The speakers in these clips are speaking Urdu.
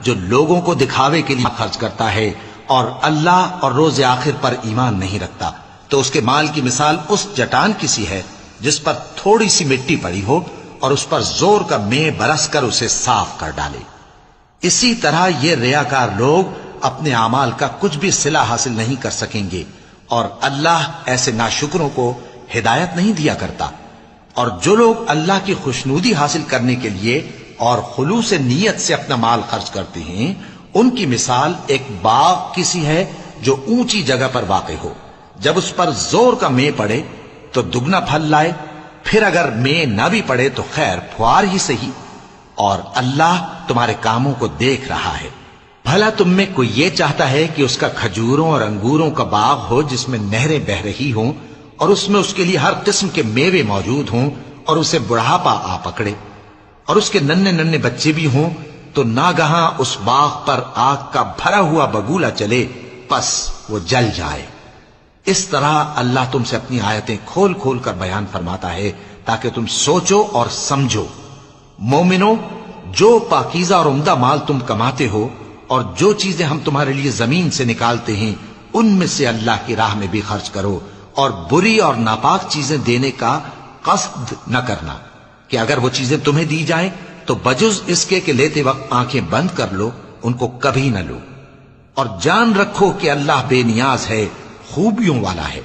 جو لوگوں کو دکھاوے کے لیے خرچ کرتا ہے اور اللہ اور روز آخر پر ایمان نہیں رکھتا، تو اس کے مال کی مثال اس چٹان کی سی ہے جس پر تھوڑی سی مٹی پڑی ہو اور اس پر زور کا مے برس کر اسے صاف کر ڈالے۔ اسی طرح یہ ریاکار لوگ اپنے اعمال کا کچھ بھی صلہ حاصل نہیں کر سکیں گے، اور اللہ ایسے ناشکروں کو ہدایت نہیں دیا کرتا۔ اور جو لوگ اللہ کی خوشنودی حاصل کرنے کے لیے اور خلوص نیت سے اپنا مال خرچ کرتے ہیں، ان کی مثال ایک باغ کی سی ہے جو اونچی جگہ پر واقع ہو، جب اس پر زور کا مے پڑے تو دگنا پھل لائے، پھر اگر مے نہ بھی پڑے تو خیر پھوار ہی صحیح، اور اللہ تمہارے کاموں کو دیکھ رہا ہے۔ بھلا تم میں کوئی یہ چاہتا ہے کہ اس کا کھجوروں اور انگوروں کا باغ ہو جس میں نہریں بہ رہی ہوں اور اس میں اس کے لیے ہر قسم کے میوے موجود ہوں، اور اسے بڑھاپا آ پکڑے اور اس کے ننھے ننھے بچے بھی ہوں، تو ناگہاں اس باغ پر آگ کا بھرا ہوا بگولا چلے، پس وہ جل جائے۔ اس طرح اللہ تم سے اپنی آیتیں کھول کھول کر بیان فرماتا ہے تاکہ تم سوچو اور سمجھو۔ مومنو، جو پاکیزہ اور عمدہ مال تم کماتے ہو اور جو چیزیں ہم تمہارے لیے زمین سے نکالتے ہیں، ان میں سے اللہ کی راہ میں بھی خرچ کرو، اور بری اور ناپاک چیزیں دینے کا قصد نہ کرنا کہ اگر وہ چیزیں تمہیں دی جائیں تو بجز اس کے کہ لیتے وقت آنکھیں بند کر لو، ان کو کبھی نہ لو، اور جان رکھو کہ اللہ بے نیاز ہے، خوبیوں والا ہے۔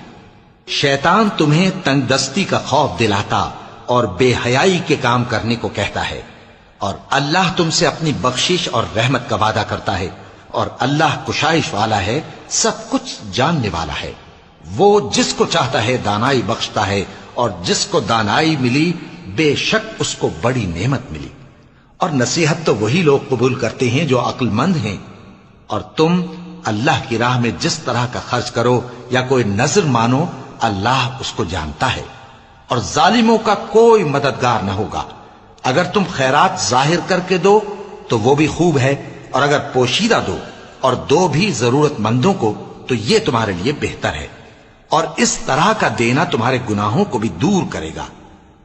شیطان تمہیں تنگ دستی کا خوف دلاتا اور بے حیائی کے کام کرنے کو کہتا ہے، اور اللہ تم سے اپنی بخشش اور رحمت کا وعدہ کرتا ہے، اور اللہ کشائش والا ہے، سب کچھ جاننے والا ہے۔ وہ جس کو چاہتا ہے دانائی بخشتا ہے، اور جس کو دانائی ملی بے شک اس کو بڑی نعمت ملی۔ اور نصیحت تو وہی لوگ قبول کرتے ہیں جو عقل مند ہیں۔ اور تم اللہ کی راہ میں جس طرح کا خرچ کرو یا کوئی نذر مانو، اللہ اس کو جانتا ہے، اور ظالموں کا کوئی مددگار نہ ہوگا۔ اگر تم خیرات ظاہر کر کے دو تو وہ بھی خوب ہے، اور اگر پوشیدہ دو اور دو بھی ضرورت مندوں کو تو یہ تمہارے لیے بہتر ہے، اور اس طرح کا دینا تمہارے گناہوں کو بھی دور کرے گا،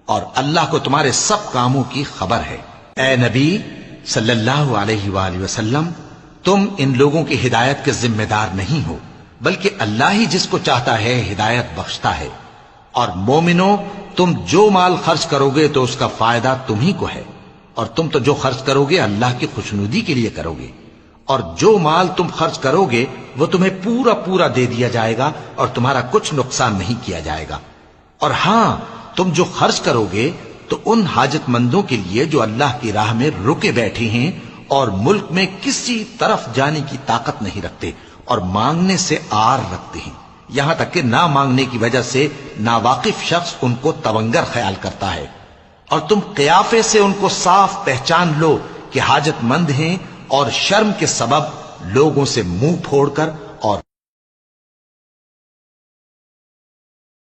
اور اللہ کو تمہارے سب کاموں کی خبر ہے۔ اے نبی صلی اللہ علیہ وآلہ وسلم، تم ان لوگوں کی ہدایت کے ذمہ دار نہیں ہو، بلکہ اللہ ہی جس کو چاہتا ہے ہدایت بخشتا ہے۔ اور مومنو، تم جو مال خرچ کرو گے تو اس کا فائدہ تم ہی کو ہے، اور تم تو جو خرچ کرو گے اللہ کی خوشنودی کے لیے کرو گے، اور جو مال تم خرچ کرو گے وہ تمہیں پورا پورا دے دیا جائے گا اور تمہارا کچھ نقصان نہیں کیا جائے گا۔ اور ہاں، تم جو خرچ کرو گے تو ان حاجت مندوں کے لیے جو اللہ کی راہ میں رکے بیٹھے ہیں اور ملک میں کسی طرف جانے کی طاقت نہیں رکھتے اور مانگنے سے آر رکھتے ہیں، یہاں تک کہ نہ مانگنے کی وجہ سے ناواقف شخص ان کو تونگر خیال کرتا ہے، اور تم قیافے سے ان کو صاف پہچان لو کہ حاجت مند ہیں، اور شرم کے سبب لوگوں سے منہ پھوڑ کر